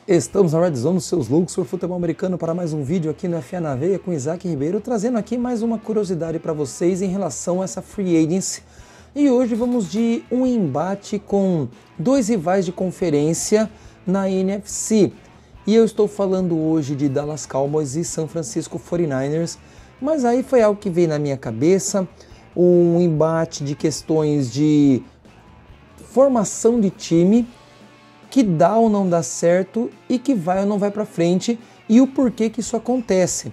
Estamos na Red Zone, seus loucos por futebol americano, para mais um vídeo aqui no FA na Veia com Isaac Ribeiro, trazendo aqui mais uma curiosidade para vocês em relação a essa Free Agency. E hoje vamos de um embate com dois rivais de conferência na NFC. E eu estou falando hoje de Dallas Cowboys e San Francisco 49ers, mas aí foi algo que veio na minha cabeça, um embate de questões de formação de time, que dá ou não dá certo e que vai ou não vai para frente e o porquê que isso acontece,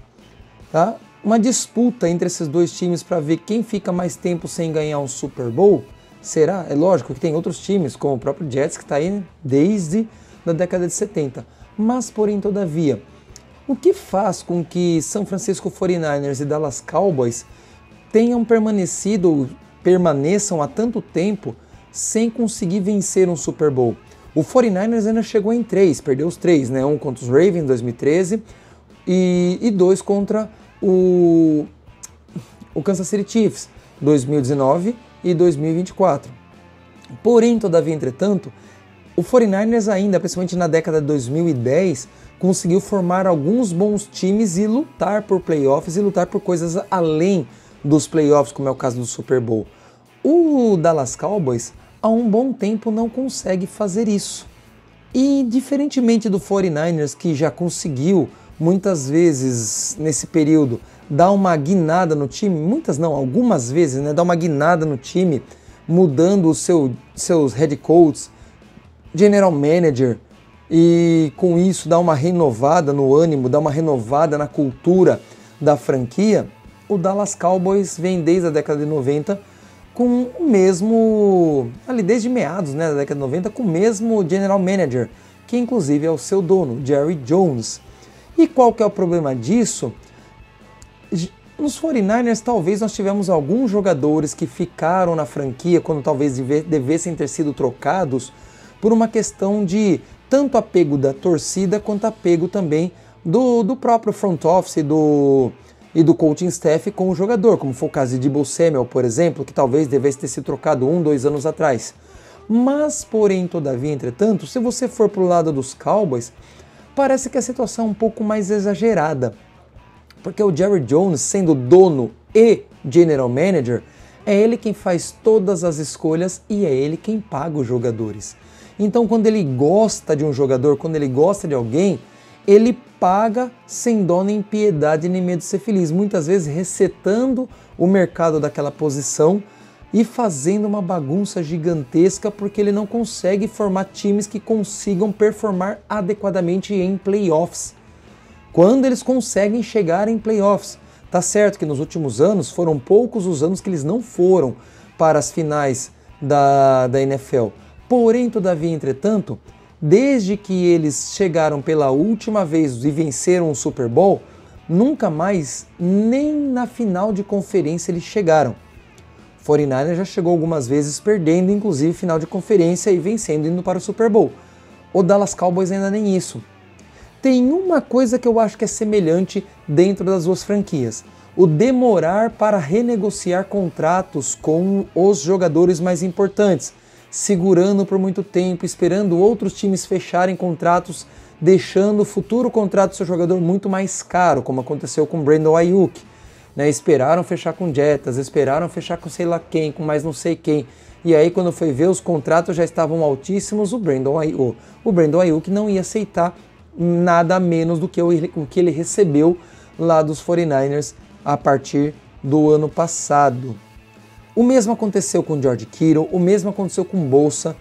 tá? Uma disputa entre esses dois times para ver quem fica mais tempo sem ganhar um Super Bowl, será? É lógico que tem outros times, como o próprio Jets, que está aí desde a década de 70, mas porém, todavia, o que faz com que San Francisco 49ers e Dallas Cowboys tenham permaneçam há tanto tempo sem conseguir vencer um Super Bowl? O 49ers ainda chegou em 3, perdeu os 3, né? Um contra os Ravens em 2013 e 2 contra o Kansas City Chiefs, 2019 e 2024. Porém, todavia, entretanto, o 49ers ainda, principalmente na década de 2010, conseguiu formar alguns bons times e lutar por playoffs e lutar por coisas além dos playoffs, como é o caso do Super Bowl. O Dallas Cowboys há um bom tempo não consegue fazer isso. E diferentemente do 49ers, que já conseguiu muitas vezes nesse período dar uma guinada no time, muitas não, algumas vezes, né, dar uma guinada no time, mudando os seus head coaches, general manager, e com isso dar uma renovada no ânimo, dar uma renovada na cultura da franquia, o Dallas Cowboys vem desde a década de 90 com o mesmo, ali desde meados, né, da década de 90, com o mesmo general manager, que inclusive é o seu dono, Jerry Jones. E qual que é o problema disso? Nos 49ers talvez nós tivemos alguns jogadores que ficaram na franquia quando talvez devessem ter sido trocados por uma questão de tanto apego da torcida quanto apego também do próprio front office e do coaching staff com o jogador, como foi o caso de Deebo Samuel, por exemplo, que talvez devesse ter sido trocado 2 anos atrás. Mas, porém, todavia, entretanto, se você for para o lado dos Cowboys, parece que a situação é um pouco mais exagerada, porque o Jerry Jones, sendo dono e general manager, é ele quem faz todas as escolhas e é ele quem paga os jogadores. Então, quando ele gosta de um jogador, quando ele gosta de alguém, ele paga sem dó nem piedade nem medo de ser feliz, muitas vezes resetando o mercado daquela posição e fazendo uma bagunça gigantesca porque ele não consegue formar times que consigam performar adequadamente em playoffs. Quando eles conseguem chegar em playoffs, tá certo que nos últimos anos foram poucos os anos que eles não foram para as finais da NFL, porém, todavia, entretanto, desde que eles chegaram pela última vez e venceram o Super Bowl, nunca mais, nem na final de conferência eles chegaram. O 49ers já chegou algumas vezes perdendo, inclusive final de conferência e vencendo, indo para o Super Bowl. O Dallas Cowboys ainda nem isso. Tem uma coisa que eu acho que é semelhante dentro das duas franquias: o demorar para renegociar contratos com os jogadores mais importantes, segurando por muito tempo, esperando outros times fecharem contratos, deixando o futuro contrato do seu jogador muito mais caro, como aconteceu com Brandon Aiyuk. Né? Esperaram fechar com Jetas, esperaram fechar com sei lá quem, com mais não sei quem. E aí quando foi ver, os contratos já estavam altíssimos, o Brandon Aiyuk não ia aceitar nada menos do que o que ele recebeu lá dos 49ers a partir do ano passado. O mesmo aconteceu com George Kittle, o mesmo aconteceu com Bolsa.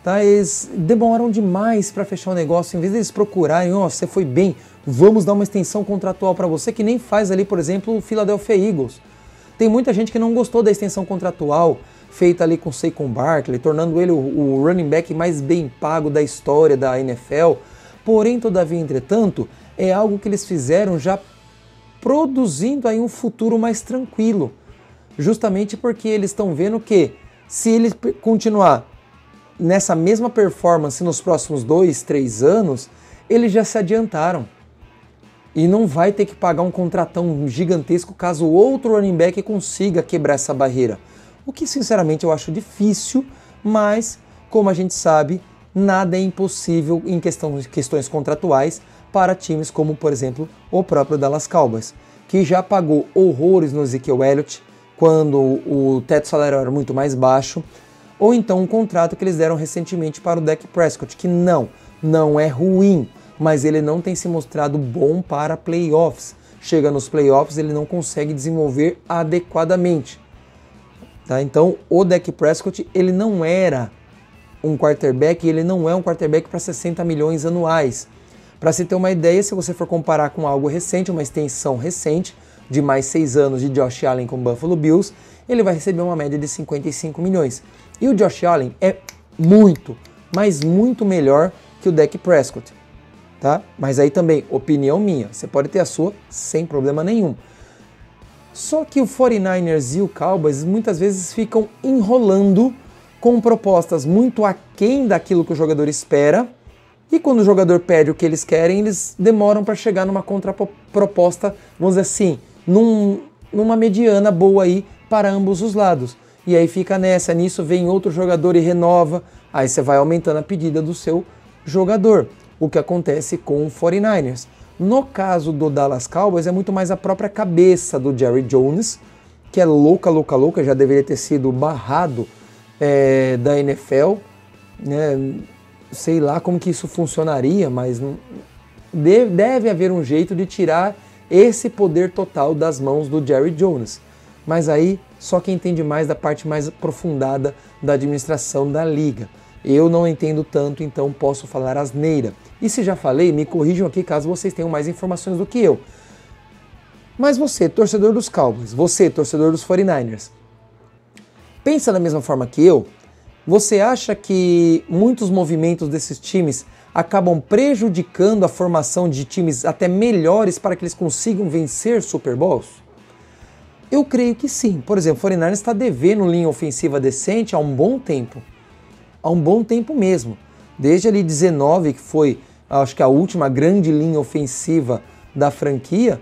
Tá? Eles demoraram demais para fechar o negócio, em vez de eles procurarem, você foi bem, vamos dar uma extensão contratual para você, que nem faz ali, por exemplo, o Philadelphia Eagles. Tem muita gente que não gostou da extensão contratual feita ali com Saquon Barkley, tornando ele o running back mais bem pago da história da NFL. Porém, todavia, entretanto, é algo que eles fizeram já produzindo aí um futuro mais tranquilo. Justamente porque eles estão vendo que se ele continuar nessa mesma performance nos próximos 2, 3 anos, eles já se adiantaram. E não vai ter que pagar um contratão gigantesco caso outro running back consiga quebrar essa barreira. O que sinceramente eu acho difícil, mas como a gente sabe, nada é impossível em questões contratuais para times como, por exemplo, o próprio Dallas Cowboys, que já pagou horrores no Ezekiel Elliott quando o teto salarial era muito mais baixo, ou então um contrato que eles deram recentemente para o Dak Prescott, que não é ruim, mas ele não tem se mostrado bom para playoffs. Chega nos playoffs, ele não consegue desenvolver adequadamente. Tá? Então, o Dak Prescott, ele não era um quarterback, ele não é um quarterback para 60 milhões anuais. Para se ter uma ideia, se você for comparar com algo recente, uma extensão recente, de mais 6 anos de Josh Allen com o Buffalo Bills, ele vai receber uma média de 55 milhões. E o Josh Allen é muito, mas muito melhor que o Dak Prescott. Tá? Mas aí também, opinião minha, você pode ter a sua sem problema nenhum. Só que o 49ers e o Cowboys muitas vezes ficam enrolando com propostas muito aquém daquilo que o jogador espera, e quando o jogador pede o que eles querem, eles demoram para chegar numa contraproposta, vamos dizer assim, numa mediana boa aí para ambos os lados. E aí fica nisso vem outro jogador e renova, aí você vai aumentando a pedida do seu jogador. O que acontece com o 49ers. No caso do Dallas Cowboys, é muito mais a própria cabeça do Jerry Jones, que é louca, já deveria ter sido barrado da NFL, né? Sei lá como que isso funcionaria, mas deve haver um jeito de tirar esse poder total das mãos do Jerry Jones. Mas aí, só quem entende mais da parte mais aprofundada da administração da liga. Eu não entendo tanto, então posso falar asneira. E se já falei, me corrijam aqui caso vocês tenham mais informações do que eu. Mas você, torcedor dos Cowboys, você, torcedor dos 49ers, pensa da mesma forma que eu? Você acha que muitos movimentos desses times acabam prejudicando a formação de times até melhores para que eles consigam vencer Super Bowls? Eu creio que sim. Por exemplo, o 49ers está devendo linha ofensiva decente há um bom tempo. Há um bom tempo mesmo. Desde ali 19, que foi, acho que a última grande linha ofensiva da franquia,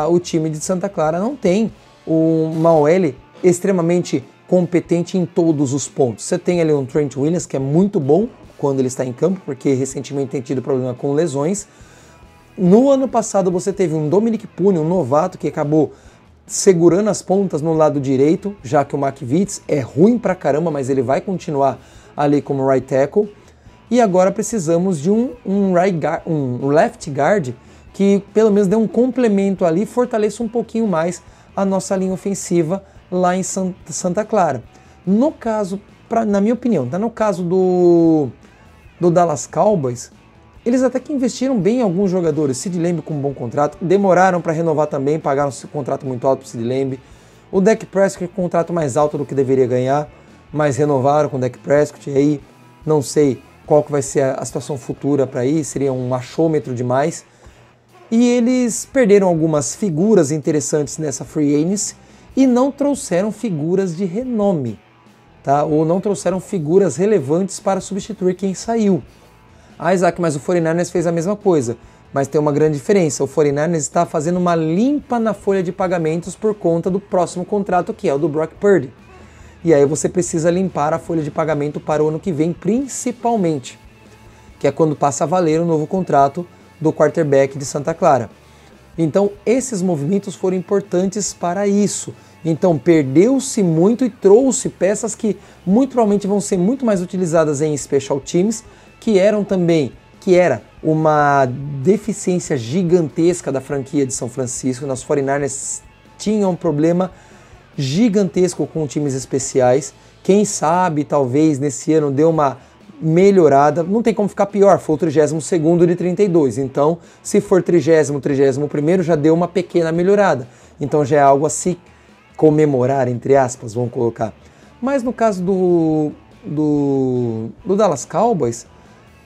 o time de Santa Clara não tem uma OL extremamente competente em todos os pontos. Você tem ali um Trent Williams, que é muito bom quando ele está em campo, porque recentemente tem tido problema com lesões. No ano passado você teve um Dominic Pune, um novato, que acabou segurando as pontas no lado direito, já que o McVitz é ruim pra caramba, mas ele vai continuar ali como right tackle. E agora precisamos de um left guard que pelo menos dê um complemento ali, fortaleça um pouquinho mais a nossa linha ofensiva lá em Santa Clara. No caso, na minha opinião, no caso do Dallas Cowboys, eles até que investiram bem em alguns jogadores. Sid Lamb com um bom contrato, demoraram para renovar também, pagaram um contrato muito alto para o Sid Lamb. O Dak Prescott com um contrato mais alto do que deveria ganhar, mas renovaram com o Dak Prescott, e aí não sei qual que vai ser a situação futura para ir, seria um achômetro demais. E eles perderam algumas figuras interessantes nessa free agency e não trouxeram figuras de renome, tá? Ou não trouxeram figuras relevantes para substituir quem saiu. Isaac, mas o 49ers fez a mesma coisa, mas tem uma grande diferença. O 49ers está fazendo uma limpa na folha de pagamentos por conta do próximo contrato, que é o do Brock Purdy. E aí você precisa limpar a folha de pagamento para o ano que vem, principalmente, que é quando passa a valer o novo contrato do quarterback de Santa Clara. Então, esses movimentos foram importantes para isso. Então, perdeu-se muito e trouxe peças que muito provavelmente vão ser muito mais utilizadas em special teams, que era uma deficiência gigantesca da franquia de São Francisco. Os 49ers tinham um problema gigantesco com times especiais. Quem sabe, talvez, nesse ano deu uma melhorada. Não tem como ficar pior, foi o 32º de 32. Então, se for 30º, 31º, já deu uma pequena melhorada. Então, já é algo a se comemorar, entre aspas, vamos colocar. Mas no caso do Dallas Cowboys,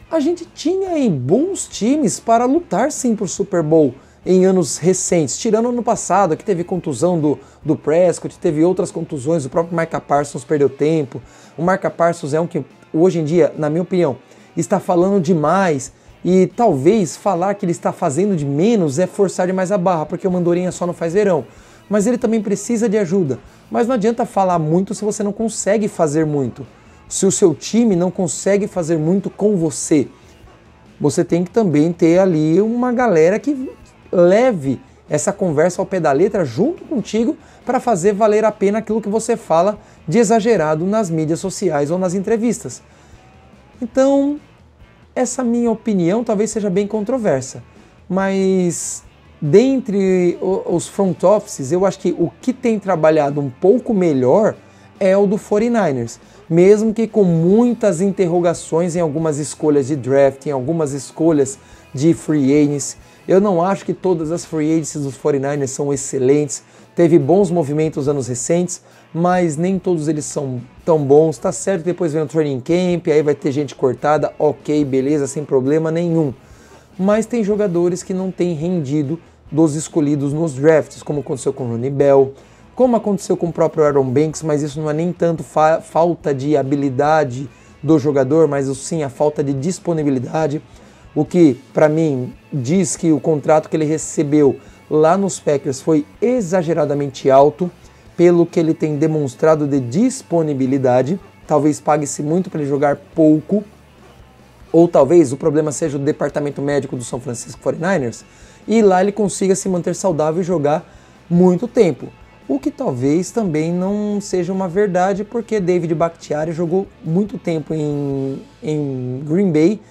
a gente tinha aí bons times para lutar sim por Super Bowl em anos recentes, tirando ano passado, que teve contusão do Prescott, teve outras contusões, o próprio Micah Parsons perdeu tempo. O Micah Parsons é um que hoje em dia, na minha opinião, está falando demais, e talvez falar que ele está fazendo de menos é forçar demais a barra, porque o Mandorinha só não faz verão. Mas ele também precisa de ajuda. Mas não adianta falar muito se você não consegue fazer muito. se o seu time não consegue fazer muito com você, você tem que também ter ali uma galera que leve essa conversa ao pé da letra junto contigo para fazer valer a pena aquilo que você fala de exagerado nas mídias sociais ou nas entrevistas. Então, essa minha opinião talvez seja bem controversa, mas dentre os front offices, eu acho que o que tem trabalhado um pouco melhor é o do 49ers, mesmo que com muitas interrogações em algumas escolhas de draft, em algumas escolhas de free agents. Eu não acho que todas as free agencies dos 49ers são excelentes, teve bons movimentos anos recentes, mas nem todos eles são tão bons. Tá certo que depois vem o training camp, aí vai ter gente cortada, ok, beleza, sem problema nenhum. Mas tem jogadores que não têm rendido dos escolhidos nos drafts, como aconteceu com o Ronnie Bell, como aconteceu com o próprio Aaron Banks, mas isso não é nem tanto falta de habilidade do jogador, mas sim a falta de disponibilidade, o que, para mim, diz que o contrato que ele recebeu lá nos Packers foi exageradamente alto, pelo que ele tem demonstrado de disponibilidade. Talvez pague-se muito para ele jogar pouco, ou talvez o problema seja o departamento médico do São Francisco 49ers, e lá ele consiga se manter saudável e jogar muito tempo. O que talvez também não seja uma verdade, porque David Bakhtiari jogou muito tempo em Green Bay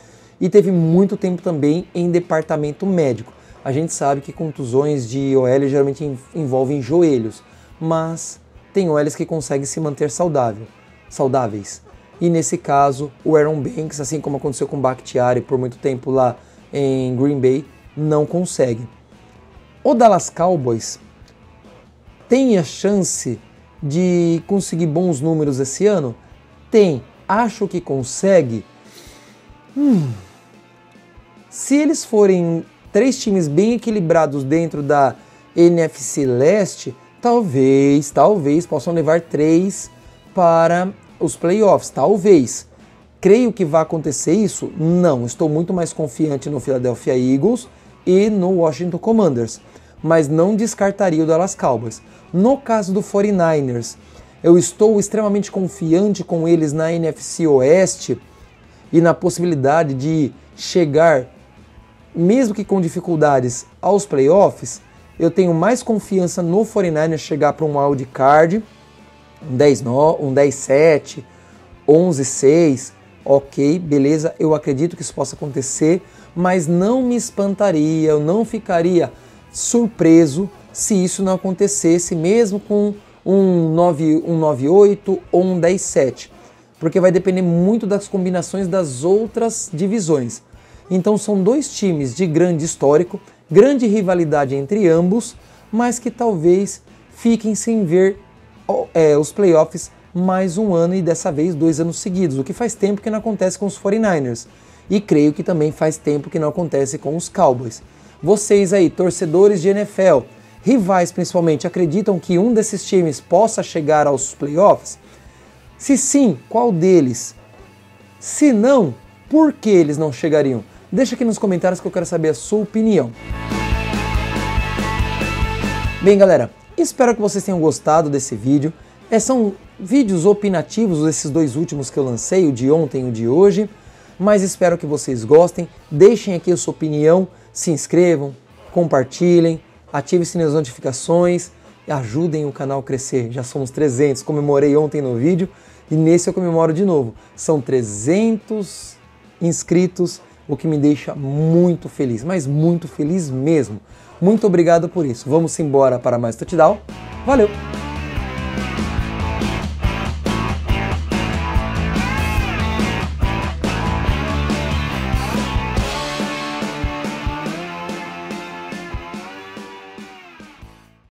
e teve muito tempo também em departamento médico. A gente sabe que contusões de OL geralmente envolvem joelhos, mas tem OLs que conseguem se manter saudáveis. E nesse caso, o Aaron Banks, assim como aconteceu com o Bakhtiari por muito tempo lá em Green Bay, não consegue. O Dallas Cowboys tem a chance de conseguir bons números esse ano? Tem. Acho que consegue? Se eles forem 3 times bem equilibrados dentro da NFC Leste, talvez possam levar 3 para os playoffs. Talvez. Creio que vai acontecer isso? Não. Estou muito mais confiante no Philadelphia Eagles e no Washington Commanders, mas não descartaria o Dallas Cowboys. No caso do 49ers, eu estou extremamente confiante com eles na NFC Oeste e na possibilidade de chegar, mesmo que com dificuldades, aos playoffs. Eu tenho mais confiança no 49ers chegar para um wild card, um 10-7, 11-6, ok, beleza, eu acredito que isso possa acontecer, mas não me espantaria, eu não ficaria surpreso se isso não acontecesse, mesmo com um 9-8 ou um 10-7, porque vai depender muito das combinações das outras divisões. Então são 2 times de grande histórico, grande rivalidade entre ambos, mas que talvez fiquem sem ver os playoffs mais um ano e dessa vez 2 anos seguidos, o que faz tempo que não acontece com os 49ers. E creio que também faz tempo que não acontece com os Cowboys. Vocês aí, torcedores de NFL, rivais principalmente, acreditam que um desses times possa chegar aos playoffs? Se sim, qual deles? Se não, por que eles não chegariam? Deixa aqui nos comentários que eu quero saber a sua opinião. Bem, galera, espero que vocês tenham gostado desse vídeo. São vídeos opinativos, desses 2 últimos que eu lancei, o de ontem e o de hoje, mas espero que vocês gostem. Deixem aqui a sua opinião, se inscrevam, compartilhem, ativem o sininho das notificações e ajudem o canal a crescer. Já somos 300, comemorei ontem no vídeo e nesse eu comemoro de novo. São 300 inscritos, o que me deixa muito feliz, mas muito feliz mesmo. Muito obrigado por isso. Vamos embora para mais touchdown. Valeu!